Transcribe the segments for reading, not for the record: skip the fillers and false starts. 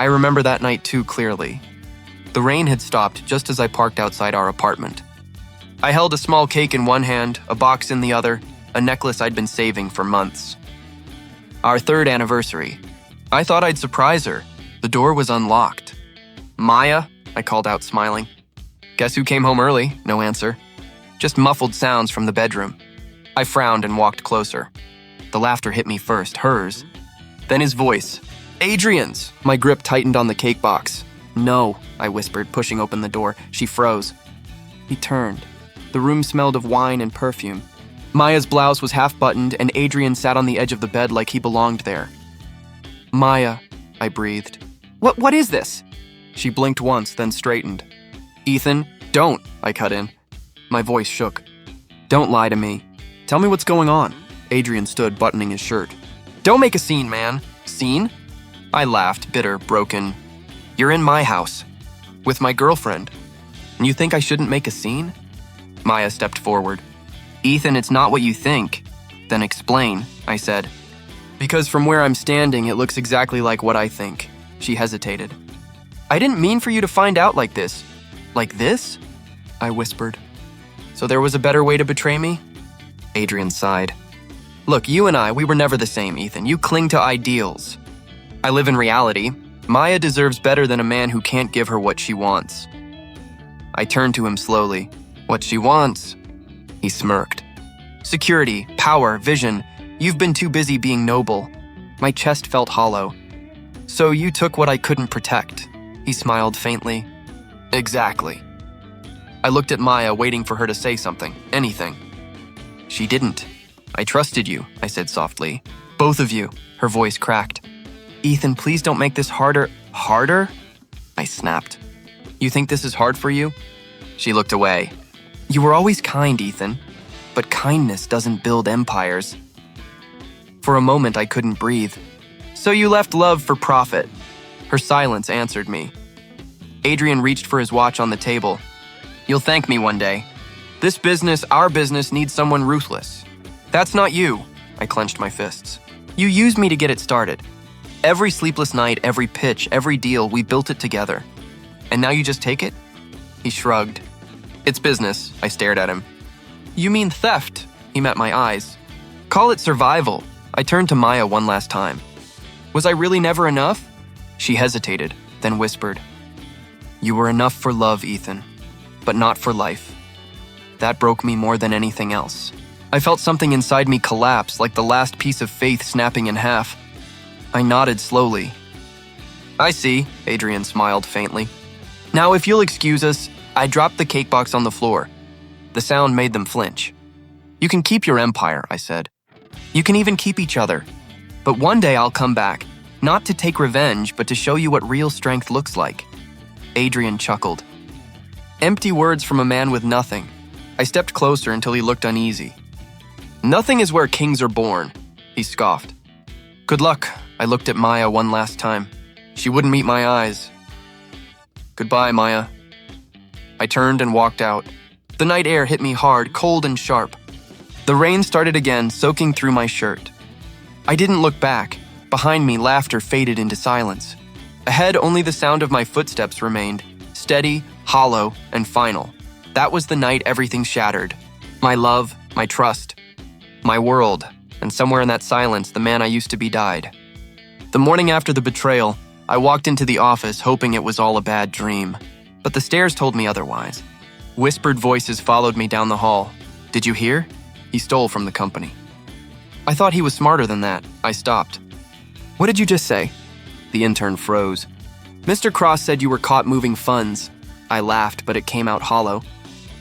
I remember that night too clearly. The rain had stopped just as I parked outside our apartment. I held a small cake in one hand, a box in the other, a necklace I'd been saving for months. Our 3rd anniversary. I thought I'd surprise her. The door was unlocked. "Maya," I called out, smiling. "Guess who came home early?" No answer. Just muffled sounds from the bedroom. I frowned and walked closer. The laughter hit me first, hers. Then his voice. "Adrian's!" My grip tightened on the cake box. "No," I whispered, pushing open the door. She froze. He turned. The room smelled of wine and perfume. Maya's blouse was half-buttoned, and Adrian sat on the edge of the bed like he belonged there. "Maya," I breathed. What is this?" She blinked once, then straightened. "Ethan, don't," I cut in. My voice shook. "Don't lie to me. Tell me what's going on." Adrian stood, buttoning his shirt. "Don't make a scene, man." "Scene?" I laughed, bitter, broken. "You're in my house, with my girlfriend, and you think I shouldn't make a scene?" Maya stepped forward. "Ethan, it's not what you think." "Then explain," I said. "Because from where I'm standing, it looks exactly like what I think." She hesitated. "I didn't mean for you to find out like this." "Like this?" I whispered. "So there was a better way to betray me?" Adrian sighed. "Look, you and we were never the same, Ethan. You cling to ideals. I live in reality. Maya deserves better than a man who can't give her what she wants." I turned to him slowly. "What she wants?" He smirked. "Security, power, vision. You've been too busy being noble." My chest felt hollow. "So you took what I couldn't protect." He smiled faintly. "Exactly." I looked at Maya, waiting for her to say something, anything. She didn't. "I trusted you," I said softly. "Both of you." Her voice cracked. "Ethan, please don't make this harder." "Harder?" I snapped. "You think this is hard for you?" She looked away. "You were always kind, Ethan, but kindness doesn't build empires." For a moment, I couldn't breathe. "So you left love for profit." Her silence answered me. Adrian reached for his watch on the table. "You'll thank me one day. This business, our business, needs someone ruthless. That's not you." I clenched my fists. "You used me to get it started. Every sleepless night, every pitch, every deal, we built it together. And now you just take it?" He shrugged. "It's business." I stared at him. "You mean theft?" He met my eyes. "Call it survival." I turned to Maya one last time. "Was I really never enough?" She hesitated, then whispered, "You were enough for love, Ethan, but not for life." That broke me more than anything else. I felt something inside me collapse, like the last piece of faith snapping in half. I nodded slowly. "I see," Adrian smiled faintly. "Now, if you'll excuse us," I dropped the cake box on the floor. The sound made them flinch. "You can keep your empire," I said. "You can even keep each other. But one day I'll come back, not to take revenge, but to show you what real strength looks like." Adrian chuckled. Empty words from a man with nothing. I stepped closer until he looked uneasy. "Nothing is where kings are born," he scoffed. "Good luck." I looked at Maya one last time. She wouldn't meet my eyes. "Goodbye, Maya." I turned and walked out. The night air hit me hard, cold and sharp. The rain started again, soaking through my shirt. I didn't look back. Behind me, laughter faded into silence. Ahead, only the sound of my footsteps remained, steady, hollow, and final. That was the night everything shattered. My love, my trust, my world, and somewhere in that silence, the man I used to be died. The morning after the betrayal, I walked into the office hoping it was all a bad dream. But the stairs told me otherwise. Whispered voices followed me down the hall. "Did you hear?" He stole from the company. I thought he was smarter than that. I stopped. "What did you just say?" The intern froze. "Mr. Cross said you were caught moving funds." I laughed, but it came out hollow.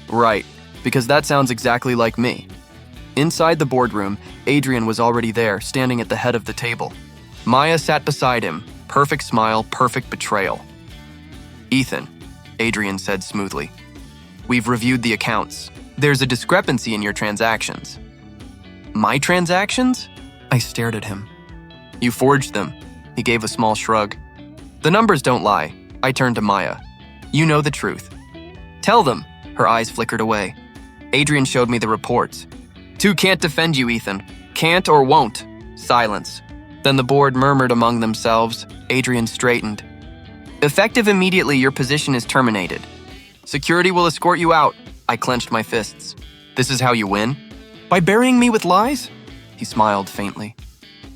"Right, because that sounds exactly like me." Inside the boardroom, Adrian was already there, standing at the head of the table. Maya sat beside him, perfect smile, perfect betrayal. "Ethan," Adrian said smoothly, "we've reviewed the accounts. There's a discrepancy in your transactions." "My transactions?" I stared at him. "You forged them." He gave a small shrug. "The numbers don't lie." I turned to Maya. "You know the truth." "Tell them." Her eyes flickered away. Adrian showed me the reports. "Two can't defend you, Ethan. Can't or won't." Silence. Then the board murmured among themselves. Adrian straightened. Effective immediately, your position is terminated. Security will escort you out. I clenched my fists. This is how you win? By burying me with lies? He smiled faintly.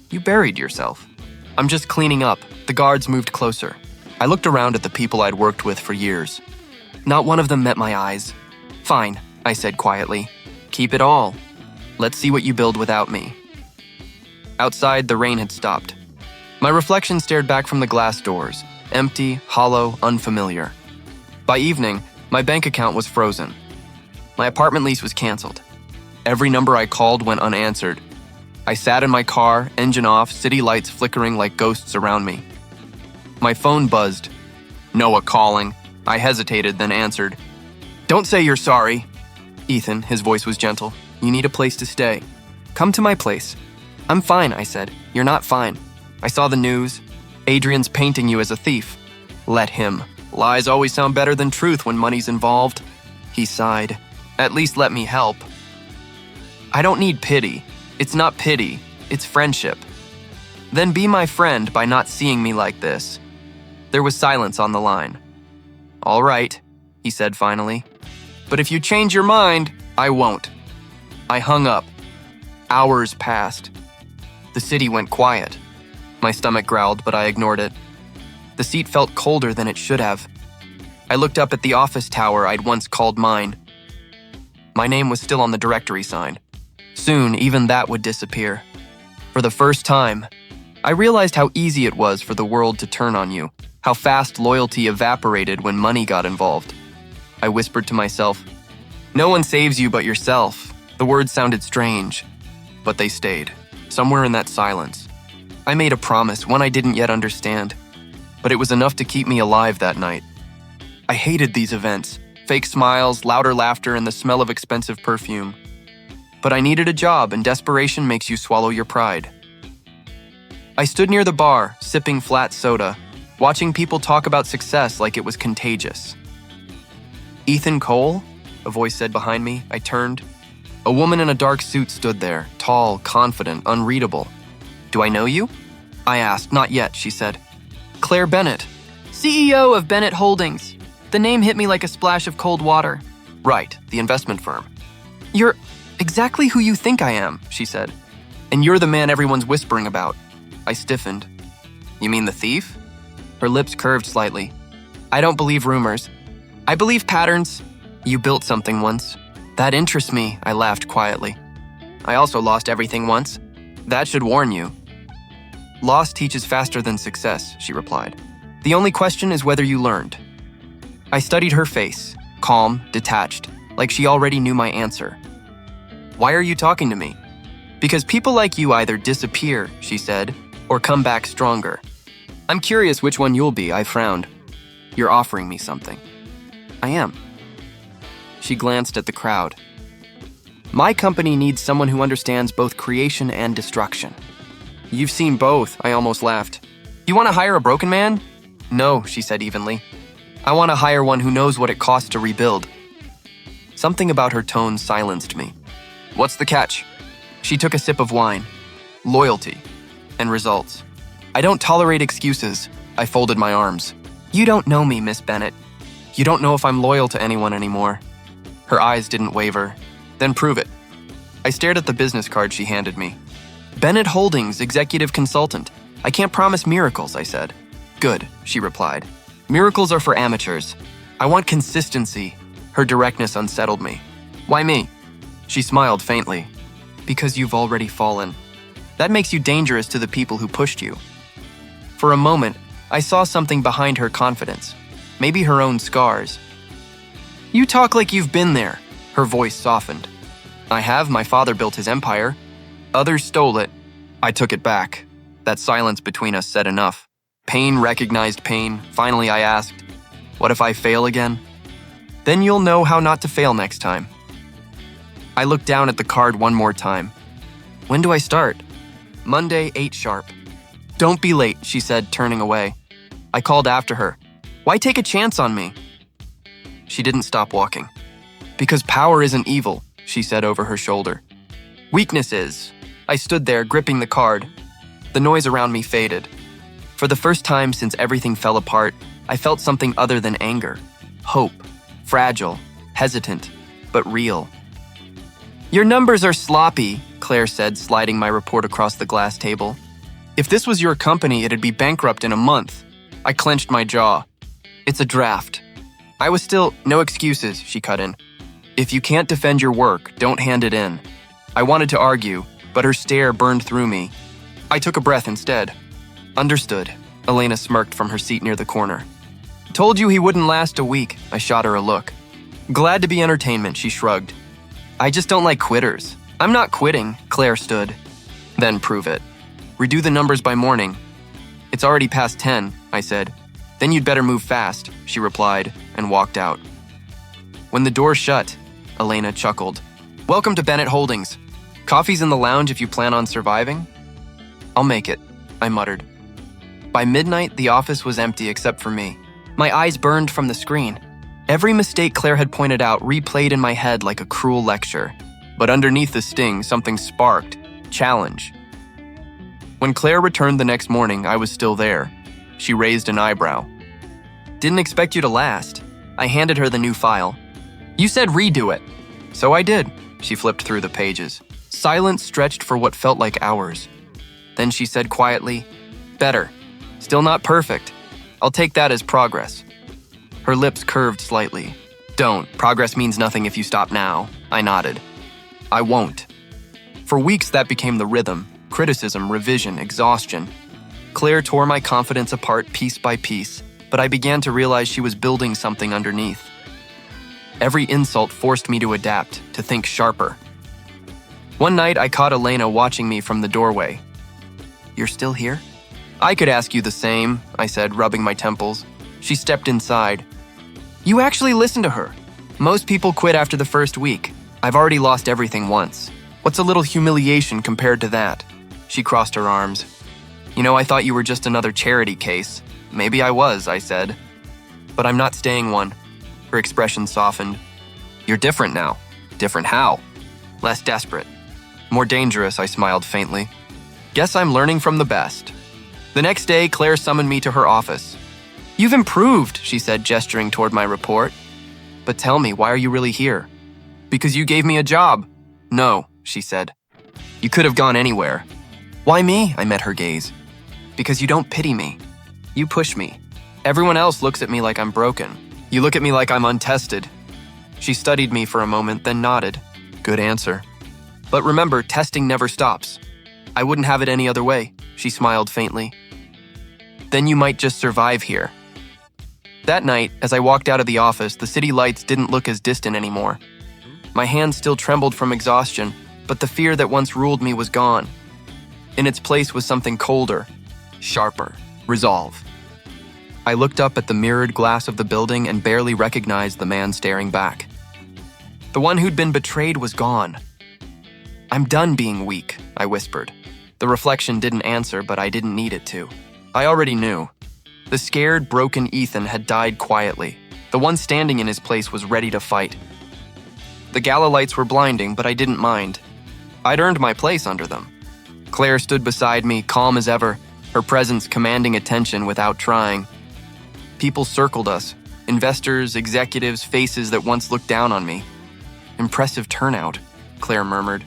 You buried yourself. I'm just cleaning up. The guards moved closer. I looked around at the people I'd worked with for years. Not one of them met my eyes. Fine, I said quietly. Keep it all. Let's see what you build without me. Outside, the rain had stopped. My reflection stared back from the glass doors, empty, hollow, unfamiliar. By evening, my bank account was frozen. My apartment lease was canceled. Every number I called went unanswered. I sat in my car, engine off, city lights flickering like ghosts around me. My phone buzzed. Noah calling. I hesitated, then answered. Don't say you're sorry. Ethan, his voice was gentle. You need a place to stay. Come to my place. I'm fine, I said. You're not fine. I saw the news. Adrian's painting you as a thief. Let him. Lies always sound better than truth when money's involved. He sighed. At least let me help. I don't need pity. It's not pity. It's friendship. Then be my friend by not seeing me like this. There was silence on the line. All right, he said finally. But if you change your mind, I won't. I hung up. Hours passed. The city went quiet. My stomach growled, but I ignored it. The seat felt colder than it should have. I looked up at the office tower I'd once called mine. My name was still on the directory sign. Soon, even that would disappear. For the first time, I realized how easy it was for the world to turn on you, how fast loyalty evaporated when money got involved. I whispered to myself, no one saves you but yourself. The words sounded strange, but they stayed, somewhere in that silence. I made a promise, one I didn't yet understand, but it was enough to keep me alive that night. I hated these events, fake smiles, louder laughter, and the smell of expensive perfume. But I needed a job, and desperation makes you swallow your pride. I stood near the bar, sipping flat soda, watching people talk about success like it was contagious. Ethan Cole? A voice said behind me. I turned. A woman in a dark suit stood there, tall, confident, unreadable. Do I know you? I asked. Not yet, she said. Claire Bennett. CEO of Bennett Holdings. The name hit me like a splash of cold water. Right, the investment firm. You're exactly who you think I am, she said. And you're the man everyone's whispering about. I stiffened. You mean the thief? Her lips curved slightly. I don't believe rumors. I believe patterns. You built something once. That interests me, I laughed quietly. I also lost everything once. That should warn you. Loss teaches faster than success, she replied. The only question is whether you learned. I studied her face, calm, detached, like she already knew my answer. Why are you talking to me? Because people like you either disappear, she said, or come back stronger. I'm curious which one you'll be, I frowned. You're offering me something. I am. She glanced at the crowd. My company needs someone who understands both creation and destruction. You've seen both, I almost laughed. You want to hire a broken man? No, she said evenly. I want to hire one who knows what it costs to rebuild. Something about her tone silenced me. What's the catch? She took a sip of wine. Loyalty. And results. I don't tolerate excuses. I folded my arms. You don't know me, Miss Bennett. You don't know if I'm loyal to anyone anymore. Her eyes didn't waver. Then prove it. I stared at the business card she handed me. Bennett Holdings, executive consultant. I can't promise miracles, I said. Good, she replied. Miracles are for amateurs. I want consistency. Her directness unsettled me. Why me? She smiled faintly. Because you've already fallen. That makes you dangerous to the people who pushed you. For a moment, I saw something behind her confidence. Maybe her own scars. You talk like you've been there. Her voice softened. I have. My father built his empire. Others stole it. I took it back. That silence between us said enough. Pain recognized pain. Finally, I asked, what if I fail again? Then you'll know how not to fail next time. I looked down at the card one more time. When do I start? Monday, 8 sharp. Don't be late, she said, turning away. I called after her. Why take a chance on me? She didn't stop walking. Because power isn't evil, she said over her shoulder. Weakness is. I stood there, gripping the card. The noise around me faded. For the first time since everything fell apart, I felt something other than anger. Hope. Fragile. Hesitant. But real. "Your numbers are sloppy," Claire said, sliding my report across the glass table. "If this was your company, it'd be bankrupt in a month." I clenched my jaw. "It's a draft." I was still, "No excuses," she cut in. "If you can't defend your work, don't hand it in." I wanted to argue, but her stare burned through me. I took a breath instead. "Understood," Elena smirked from her seat near the corner. "Told you he wouldn't last a week," I shot her a look. "Glad to be entertainment," she shrugged. "I just don't like quitters." "I'm not quitting," Claire stood. "Then prove it. Redo the numbers by morning." "It's already past 10, I said. "Then you'd better move fast," she replied, and walked out. When the door shut, Elena chuckled. "Welcome to Bennett Holdings. Coffee's in the lounge if you plan on surviving?" "I'll make it," I muttered. By midnight, the office was empty except for me. My eyes burned from the screen. Every mistake Claire had pointed out replayed in my head like a cruel lecture. But underneath the sting, something sparked. Challenge. When Claire returned the next morning, I was still there. She raised an eyebrow. "Didn't expect you to last." I handed her the new file. "You said redo it." "So I did." She flipped through the pages. Silence stretched for what felt like hours. Then she said quietly, "Better. Still not perfect. I'll take that as progress." Her lips curved slightly. "Don't. Progress means nothing if you stop now." I nodded. "I won't." For weeks that became the rhythm. Criticism, revision, exhaustion. Claire tore my confidence apart piece by piece, but I began to realize she was building something underneath. Every insult forced me to adapt, to think sharper. One night I caught Elena watching me from the doorway. "You're still here?" "I could ask you the same," I said, rubbing my temples. She stepped inside. "You actually listened to her. Most people quit after the first week. I've already lost everything once. What's a little humiliation compared to that?" She crossed her arms. "You know, I thought you were just another charity case." "Maybe I was," I said. "But I'm not staying one." Her expression softened. "You're different now." "Different how?" "Less desperate." "More dangerous," I smiled faintly. "Guess I'm learning from the best." The next day, Claire summoned me to her office. "You've improved," she said, gesturing toward my report. "But tell me, why are you really here?" "Because you gave me a job." "No," she said. "You could have gone anywhere." "Why me?" I met her gaze. "Because you don't pity me. You push me. Everyone else looks at me like I'm broken. You look at me like I'm untested." She studied me for a moment, then nodded. "Good answer. But remember, testing never stops. I wouldn't have it any other way." She smiled faintly. "Then you might just survive here." That night, as I walked out of the office, the city lights didn't look as distant anymore. My hands still trembled from exhaustion, but the fear that once ruled me was gone. In its place was something colder, sharper, resolve. I looked up at the mirrored glass of the building and barely recognized the man staring back. The one who'd been betrayed was gone. "I'm done being weak," I whispered. The reflection didn't answer, but I didn't need it to. I already knew. The scared, broken Ethan had died quietly. The one standing in his place was ready to fight. The gala lights were blinding, but I didn't mind. I'd earned my place under them. Claire stood beside me, calm as ever, her presence commanding attention without trying. People circled us, investors, executives, faces that once looked down on me. "Impressive turnout," Claire murmured.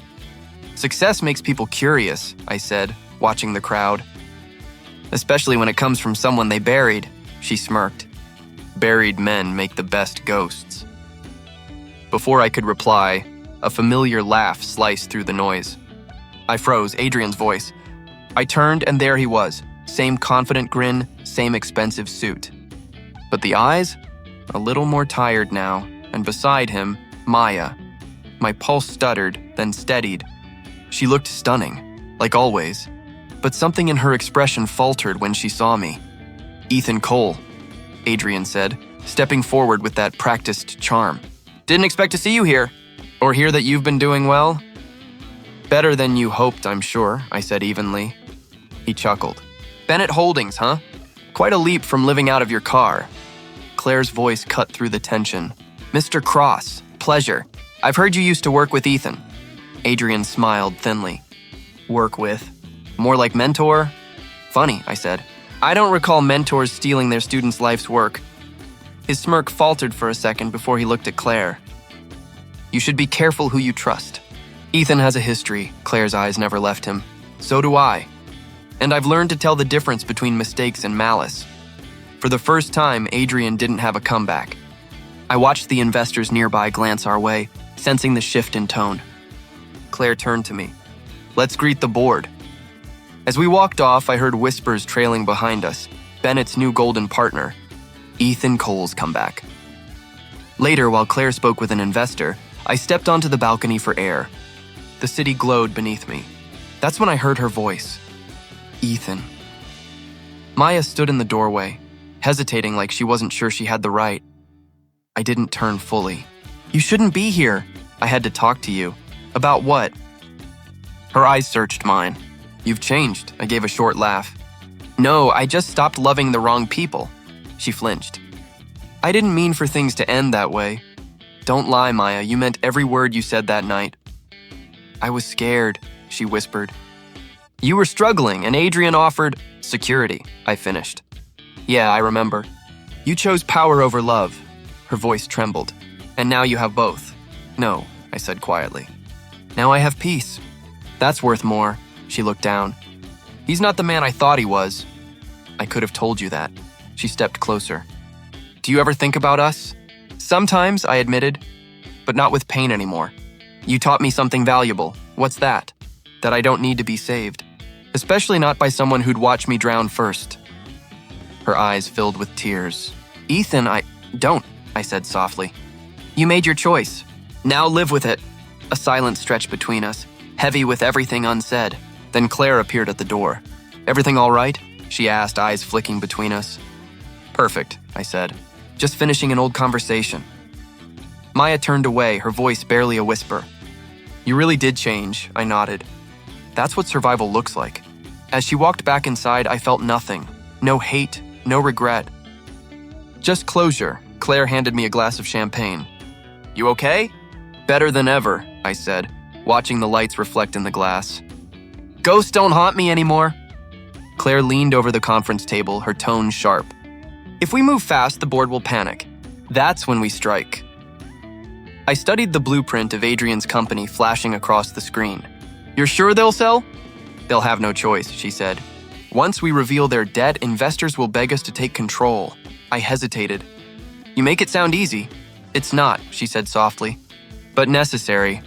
"Success makes people curious," I said, watching the crowd. "Especially when it comes from someone they buried," she smirked. "Buried men make the best ghosts." Before I could reply, a familiar laugh sliced through the noise. I froze, Adrian's voice. I turned and there he was, same confident grin, same expensive suit. But the eyes? A little more tired now, and beside him, Maya. My pulse stuttered, then steadied. She looked stunning, like always, but something in her expression faltered when she saw me. "Ethan Cole," Adrian said, stepping forward with that practiced charm. "Didn't expect to see you here, or hear that you've been doing well." "Better than you hoped, I'm sure," I said evenly. He chuckled. "Bennett Holdings, huh? Quite a leap from living out of your car." Claire's voice cut through the tension. "Mr. Cross, pleasure. I've heard you used to work with Ethan." Adrian smiled thinly. "Work with? More like mentor?" "Funny," I said. I don't recall mentors stealing their students' life's work. His smirk faltered for a second before he looked at Claire. You should be careful who you trust. Ethan has a history. Claire's eyes never left him. So do I. And I've learned to tell the difference between mistakes and malice. For the first time, Adrian didn't have a comeback. I watched the investors nearby glance our way, sensing the shift in tone. Claire turned to me. Let's greet the board. As we walked off, I heard whispers trailing behind us. Bennett's new golden partner, Ethan Cole's comeback. Later, while Claire spoke with an investor, I stepped onto the balcony for air. The city glowed beneath me. That's when I heard her voice. Ethan. Maya stood in the doorway, hesitating like she wasn't sure she had the right. I didn't turn fully. You shouldn't be here. I had to talk to you. About what? Her eyes searched mine. You've changed, I gave a short laugh. No, I just stopped loving the wrong people. She flinched. I didn't mean for things to end that way. Don't lie, Maya, you meant every word you said that night. I was scared, she whispered. You were struggling, and Adrian offered security, I finished. Yeah, I remember. You chose power over love. Her voice trembled. And now you have both. No, I said quietly. Now I have peace. That's worth more. She looked down. He's not the man I thought he was. I could have told you that. She stepped closer. Do you ever think about us? Sometimes, I admitted, but not with pain anymore. You taught me something valuable. What's that? That I don't need to be saved. Especially not by someone who'd watch me drown first. Her eyes filled with tears. Ethan, don't, I said softly. You made your choice. Now live with it. A silence stretched between us, heavy with everything unsaid. Then Claire appeared at the door. Everything all right? She asked, eyes flicking between us. Perfect, I said. Just finishing an old conversation. Maya turned away, her voice barely a whisper. You really did change, I nodded. That's what survival looks like. As she walked back inside, I felt nothing. No hate, no regret. Just closure. Claire handed me a glass of champagne. You okay? Better than ever, I said, watching the lights reflect in the glass. Ghosts don't haunt me anymore. Claire leaned over the conference table, her tone sharp. If we move fast, the board will panic. That's when we strike. I studied the blueprint of Adrian's company flashing across the screen. You're sure they'll sell? They'll have no choice, she said. Once we reveal their debt, investors will beg us to take control. I hesitated. You make it sound easy. It's not, she said softly. But necessary.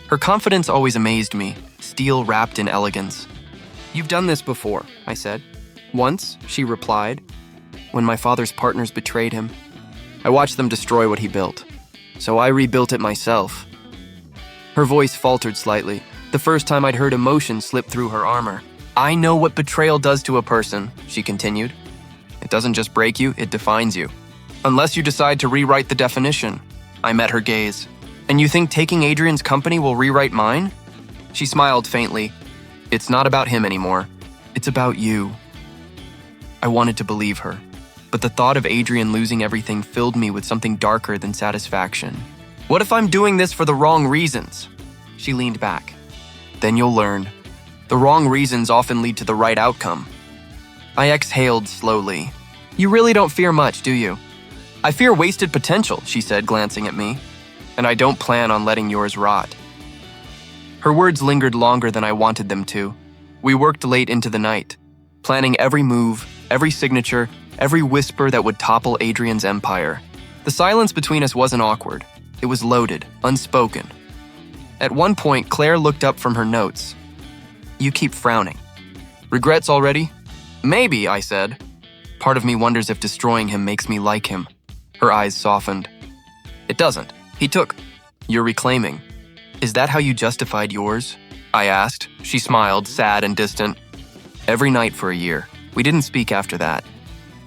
Her confidence always amazed me, steel wrapped in elegance. You've done this before, I said. Once, she replied, when my father's partners betrayed him. I watched them destroy what he built. So I rebuilt it myself. Her voice faltered slightly, the first time I'd heard emotion slip through her armor. I know what betrayal does to a person, she continued. It doesn't just break you, it defines you. Unless you decide to rewrite the definition. I met her gaze. And you think taking Adrian's company will rewrite mine? She smiled faintly. It's not about him anymore. It's about you. I wanted to believe her, but the thought of Adrian losing everything filled me with something darker than satisfaction. What if I'm doing this for the wrong reasons? She leaned back. Then you'll learn. The wrong reasons often lead to the right outcome. I exhaled slowly. You really don't fear much, do you? I fear wasted potential, she said, glancing at me. And I don't plan on letting yours rot. Her words lingered longer than I wanted them to. We worked late into the night, planning every move, every signature, every whisper that would topple Adrian's empire. The silence between us wasn't awkward. It was loaded, unspoken. At one point, Claire looked up from her notes. You keep frowning. Regrets already? Maybe, I said. Part of me wonders if destroying him makes me like him. Her eyes softened. It doesn't. He took. You're reclaiming. Is that how you justified yours? I asked. She smiled, sad and distant. Every night for a year. We didn't speak after that.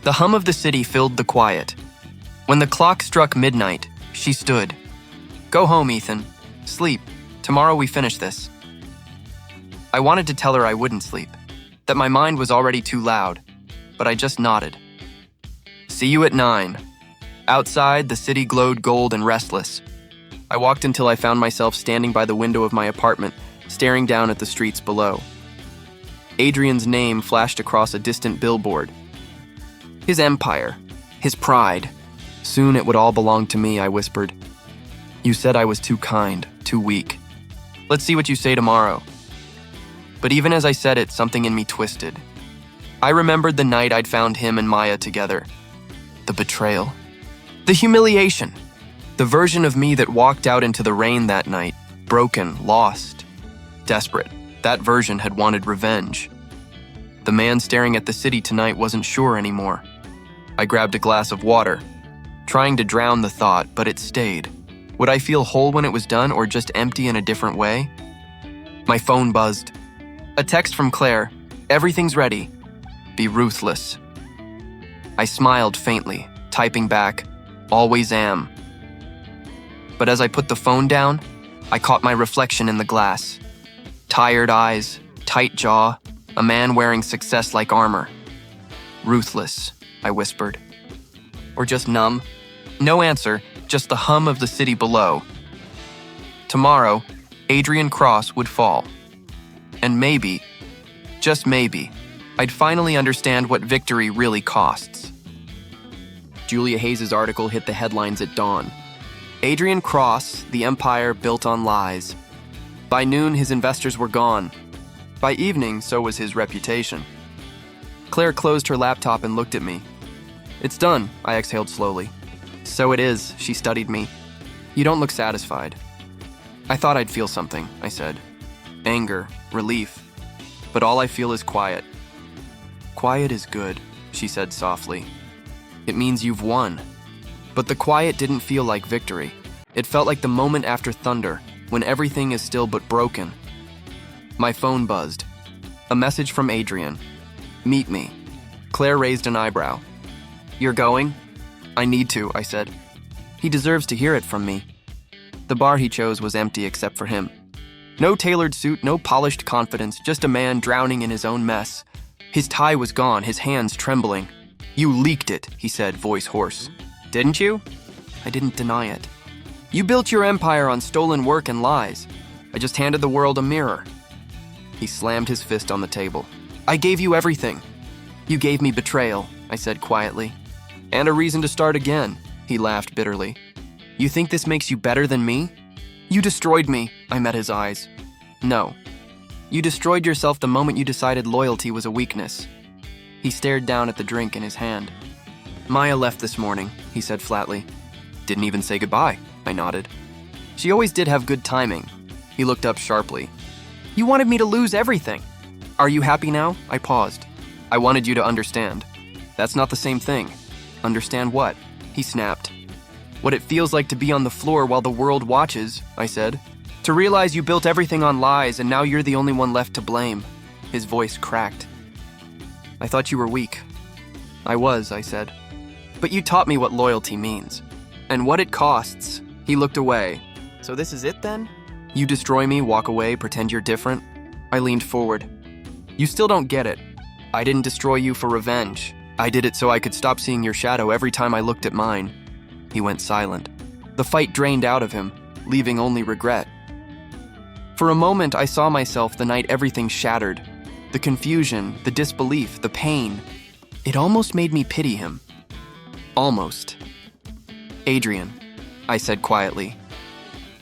The hum of the city filled the quiet. When the clock struck midnight, she stood. Go home, Ethan. Sleep. Tomorrow we finish this. I wanted to tell her I wouldn't sleep, that my mind was already too loud, but I just nodded. See you at 9. Outside, the city glowed gold and restless. I walked until I found myself standing by the window of my apartment, staring down at the streets below. Adrian's name flashed across a distant billboard. His empire, his pride. Soon it would all belong to me, I whispered. You said I was too kind, too weak. Let's see what you say tomorrow. But even as I said it, something in me twisted. I remembered the night I'd found him and Maya together. The betrayal. The humiliation. The version of me that walked out into the rain that night, broken, lost, desperate. That version had wanted revenge. The man staring at the city tonight wasn't sure anymore. I grabbed a glass of water, trying to drown the thought, but it stayed. Would I feel whole when it was done, or just empty in a different way? My phone buzzed. A text from Claire. Everything's ready. Be ruthless. I smiled faintly, typing back, always am. But as I put the phone down, I caught my reflection in the glass. Tired eyes, tight jaw, a man wearing success like armor. Ruthless, I whispered. Or just numb? No answer, just the hum of the city below. Tomorrow, Adrian Cross would fall. And maybe, just maybe, I'd finally understand what victory really costs. Julia Hayes' article hit the headlines at dawn. Adrian Cross, the empire built on lies. By noon, his investors were gone. By evening, so was his reputation. Claire closed her laptop and looked at me. It's done, I exhaled slowly. So it is, she studied me. You don't look satisfied. I thought I'd feel something, I said. Anger, relief. But all I feel is quiet. Quiet is good, she said softly. It means you've won. But the quiet didn't feel like victory. It felt like the moment after thunder, when everything is still but broken. My phone buzzed. A message from Adrian. Meet me. Claire raised an eyebrow. You're going? I need to, I said. He deserves to hear it from me. The bar he chose was empty except for him. No tailored suit, no polished confidence, just a man drowning in his own mess. His tie was gone, his hands trembling. You leaked it, he said, voice hoarse. Didn't you? I didn't deny it. You built your empire on stolen work and lies. I just handed the world a mirror. He slammed his fist on the table. I gave you everything. You gave me betrayal, I said quietly. And a reason to start again, he laughed bitterly. You think this makes you better than me? You destroyed me, I met his eyes. No. You destroyed yourself the moment you decided loyalty was a weakness. He stared down at the drink in his hand. Maya left this morning, he said flatly. Didn't even say goodbye, I nodded. She always did have good timing. He looked up sharply. You wanted me to lose everything. Are you happy now? I paused. I wanted you to understand. That's not the same thing. Understand what? He snapped. What it feels like to be on the floor while the world watches, I said. To realize you built everything on lies and now you're the only one left to blame. His voice cracked. I thought you were weak. I was, I said. But you taught me what loyalty means. And what it costs. He looked away. So this is it then? You destroy me, walk away, pretend you're different? I leaned forward. You still don't get it. I didn't destroy you for revenge. I did it so I could stop seeing your shadow every time I looked at mine. He went silent. The fight drained out of him, leaving only regret. For a moment, I saw myself the night everything shattered. The confusion, the disbelief, the pain. It almost made me pity him. Almost. Adrian, I said quietly.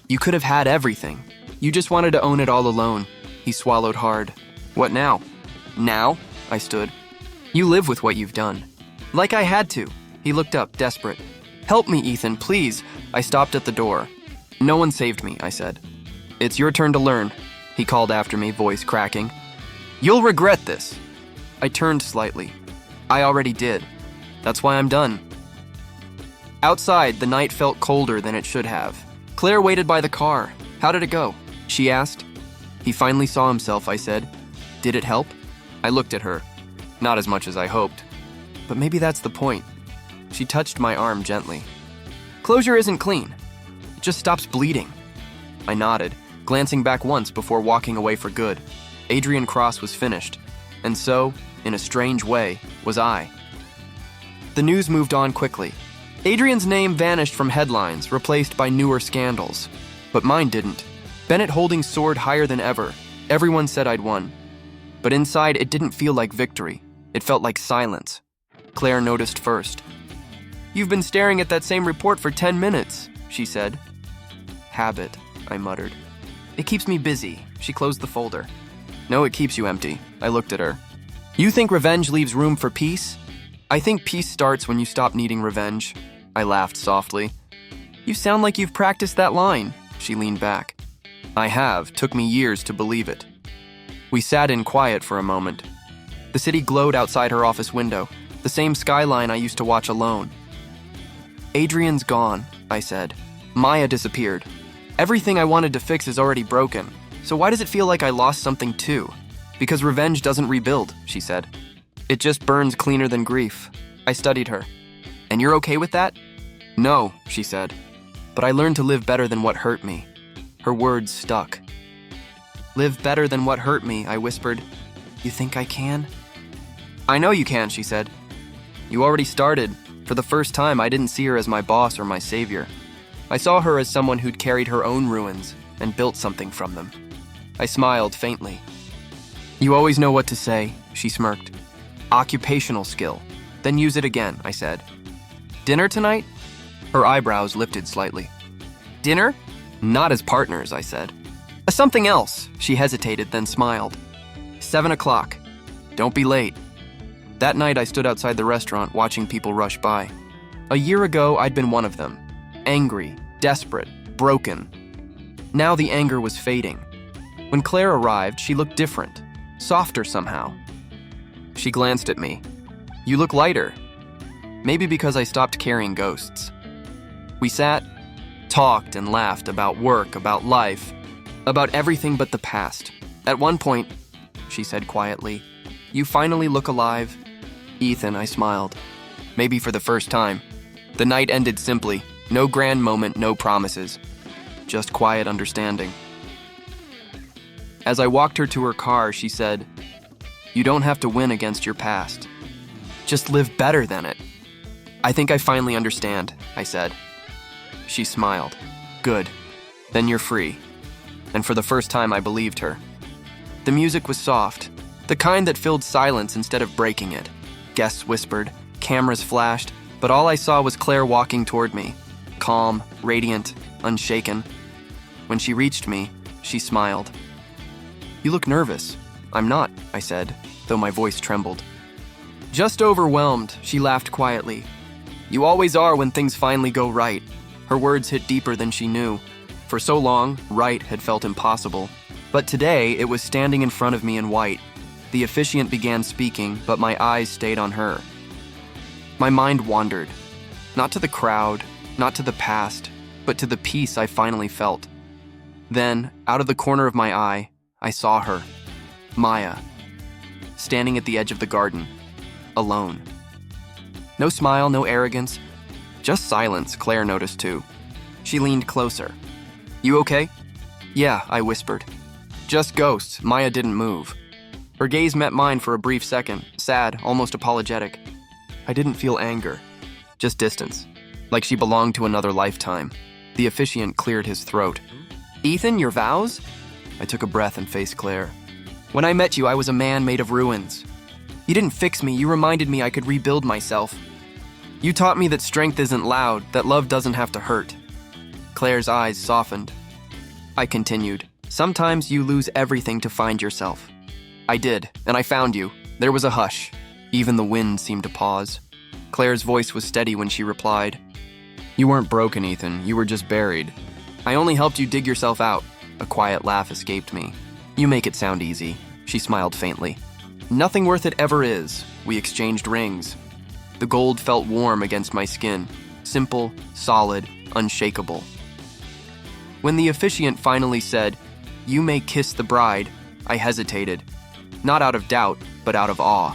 You could have had everything. You just wanted to own it all alone. He swallowed hard. What now? Now? I stood. You live with what you've done. Like I had to. He looked up, desperate. Help me, Ethan, please. I stopped at the door. No one saved me, I said. It's your turn to learn, he called after me, voice cracking. You'll regret this. I turned slightly. I already did. That's why I'm done. Outside, the night felt colder than it should have. Claire waited by the car. How did it go? She asked. He finally saw himself, I said. Did it help? I looked at her. Not as much as I hoped. But maybe that's the point. She touched my arm gently. Closure isn't clean. It just stops bleeding. I nodded, glancing back once before walking away for good. Adrian Cross was finished. And so, in a strange way, was I. The news moved on quickly. Adrian's name vanished from headlines, replaced by newer scandals. But mine didn't. Bennett holding sword higher than ever. Everyone said I'd won. But inside, it didn't feel like victory. It felt like silence. Claire noticed first. "You've been staring at that same report for 10 minutes, she said. "Habit," I muttered. "It keeps me busy." She closed the folder. "No, it keeps you empty." I looked at her. "You think revenge leaves room for peace?" "I think peace starts when you stop needing revenge." I laughed softly. "You sound like you've practiced that line." She leaned back. "I have. Took me years to believe it." We sat in quiet for a moment. The city glowed outside her office window, the same skyline I used to watch alone. "Adrian's gone," I said. "Maya disappeared. Everything I wanted to fix is already broken, so why does it feel like I lost something too?" "Because revenge doesn't rebuild," she said. "It just burns cleaner than grief." I studied her. "And you're okay with that?" "No," she said. "But I learned to live better than what hurt me." Her words stuck. "Live better than what hurt me," I whispered. "You think I can?" "I know you can," she said. "You already started." For the first time, I didn't see her as my boss or my savior. I saw her as someone who'd carried her own ruins and built something from them. I smiled faintly. "You always know what to say," she smirked. "Occupational skill. Then use it again," I said. "Dinner tonight?" Her eyebrows lifted slightly. "Dinner?" "Not as partners," I said. "Something else." She hesitated, then smiled. 7 o'clock. Don't be late." That night, I stood outside the restaurant watching people rush by. A year ago, I'd been one of them. Angry, desperate, broken. Now the anger was fading. When Claire arrived, she looked different, softer somehow. She glanced at me. "You look lighter." Maybe because I stopped carrying ghosts. We sat, talked and laughed about work, about life, about everything but the past. At one point, she said quietly, "You finally look alive." "Ethan," I smiled. Maybe for the first time. The night ended simply. No grand moment, no promises. Just quiet understanding. As I walked her to her car, she said, "You don't have to win against your past. Just live better than it." "I think I finally understand," I said. She smiled. "Good. Then you're free." And for the first time, I believed her. The music was soft, the kind that filled silence instead of breaking it. Guests whispered, cameras flashed, but all I saw was Claire walking toward me, calm, radiant, unshaken. When she reached me, she smiled. "You look nervous." "I'm not," I said, though my voice trembled. "Just overwhelmed," she laughed quietly. "You always are when things finally go right." Her words hit deeper than she knew. For so long, right had felt impossible. But today, it was standing in front of me in white. The officiant began speaking, but my eyes stayed on her. My mind wandered. Not to the crowd, not to the past, but to the peace I finally felt. Then, out of the corner of my eye, I saw her, Maya, standing at the edge of the garden, alone. No smile, no arrogance, just silence, Claire noticed too. She leaned closer. "You okay?" "Yeah," I whispered. "Just ghosts." Maya didn't move. Her gaze met mine for a brief second, sad, almost apologetic. I didn't feel anger, just distance, like she belonged to another lifetime. The officiant cleared his throat. "Ethan, your vows?" I took a breath and faced Claire. "When I met you, I was a man made of ruins. You didn't fix me, you reminded me I could rebuild myself. You taught me that strength isn't loud, that love doesn't have to hurt." Claire's eyes softened. I continued, "Sometimes you lose everything to find yourself." "I did, and I found you." There was a hush. Even the wind seemed to pause. Claire's voice was steady when she replied, "You weren't broken, Ethan. You were just buried. I only helped you dig yourself out." A quiet laugh escaped me. "You make it sound easy." She smiled faintly. "Nothing worth it ever is." We exchanged rings. The gold felt warm against my skin. Simple, solid, unshakable. When the officiant finally said, "You may kiss the bride," I hesitated. Not out of doubt, but out of awe.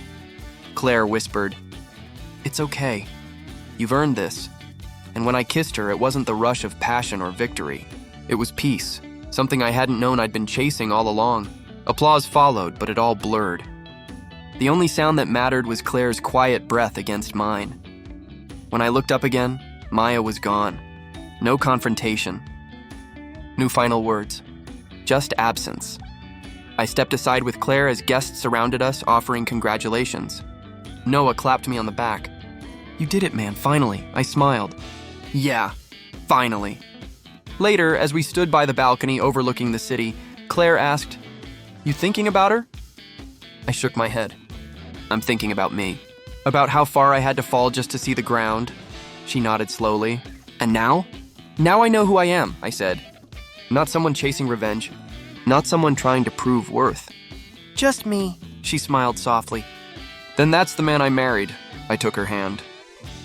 Claire whispered, "It's okay. You've earned this." And when I kissed her, it wasn't the rush of passion or victory. It was peace, something I hadn't known I'd been chasing all along. Applause followed, but it all blurred. The only sound that mattered was Claire's quiet breath against mine. When I looked up again, Maya was gone. No confrontation. No final words. Just absence. I stepped aside with Claire as guests surrounded us, offering congratulations. Noah clapped me on the back. "You did it, man, finally," I smiled. "Yeah, finally." Later, as we stood by the balcony overlooking the city, Claire asked, "You thinking about her?" I shook my head. "I'm thinking about me. About how far I had to fall just to see the ground." She nodded slowly. "And now? Now I know who I am," I said. "Not someone chasing revenge. Not someone trying to prove worth. Just me," she smiled softly. "Then that's the man I married." I took her hand.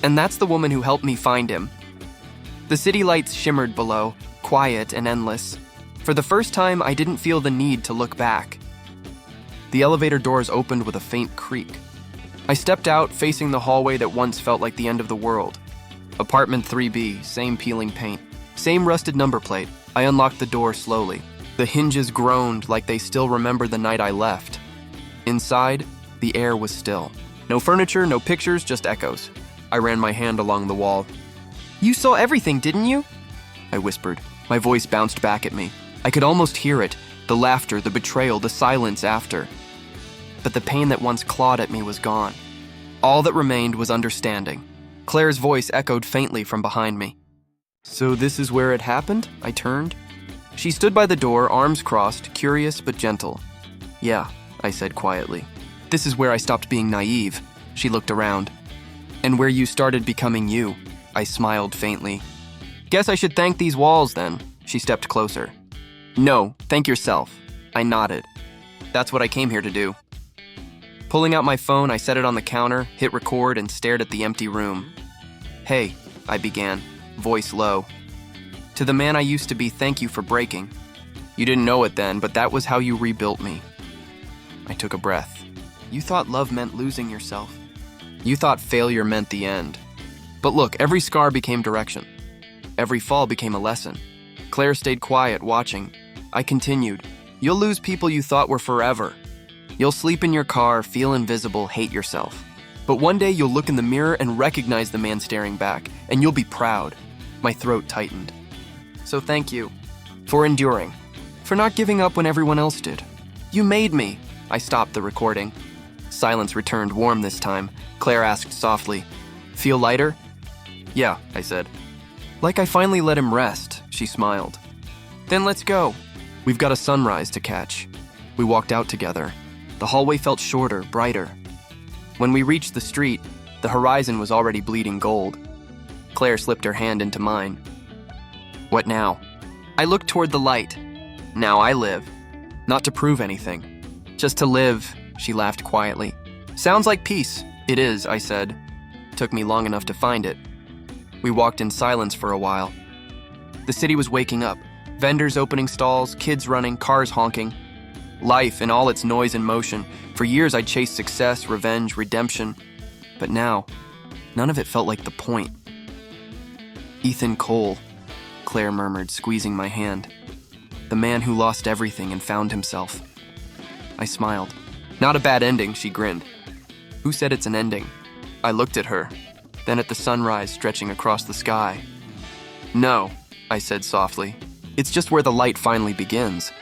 "And that's the woman who helped me find him." The city lights shimmered below, quiet and endless. For the first time, I didn't feel the need to look back. The elevator doors opened with a faint creak. I stepped out, facing the hallway that once felt like the end of the world. Apartment 3B, same peeling paint, same rusted number plate. I unlocked the door slowly. The hinges groaned like they still remembered the night I left. Inside, the air was still. No furniture, no pictures, just echoes. I ran my hand along the wall. "You saw everything, didn't you?" I whispered. My voice bounced back at me. I could almost hear it, the laughter, the betrayal, the silence after. But the pain that once clawed at me was gone. All that remained was understanding. Claire's voice echoed faintly from behind me. "So this is where it happened?" I turned. She stood by the door, arms crossed, curious but gentle. "Yeah," I said quietly. "This is where I stopped being naive." She looked around. "And where you started becoming you." I smiled faintly. "Guess I should thank these walls then." She stepped closer. "No, thank yourself." I nodded. "That's what I came here to do." Pulling out my phone, I set it on the counter, hit record, and stared at the empty room. "Hey," I began, voice low. "To the man I used to be, thank you for breaking. You didn't know it then, but that was how you rebuilt me." I took a breath. "You thought love meant losing yourself. You thought failure meant the end. But look, every scar became direction. Every fall became a lesson." Claire stayed quiet, watching. I continued. "You'll lose people you thought were forever. You'll sleep in your car, feel invisible, hate yourself. But one day you'll look in the mirror and recognize the man staring back, and you'll be proud." My throat tightened. "So thank you. For enduring. For not giving up when everyone else did. You made me." I stopped the recording. Silence returned, warm this time. Claire asked softly, "Feel lighter?" "Yeah," I said. "Like I finally let him rest," she smiled. "Then let's go. We've got a sunrise to catch." We walked out together. The hallway felt shorter, brighter. When we reached the street, the horizon was already bleeding gold. Claire slipped her hand into mine. "What now?" I looked toward the light. "Now I live. Not to prove anything. Just to live," she laughed quietly. "Sounds like peace." "It is," I said. Took me long enough to find it. We walked in silence for a while. The city was waking up. Vendors opening stalls, kids running, cars honking. Life in all its noise and motion. For years I'd chased success, revenge, redemption. But now, none of it felt like the point. "Ethan Cole," Claire murmured, squeezing my hand. "The man who lost everything and found himself." I smiled. "Not a bad ending," she grinned. "Who said it's an ending?" I looked at her, then at the sunrise stretching across the sky. "No," I said softly. "It's just where the light finally begins."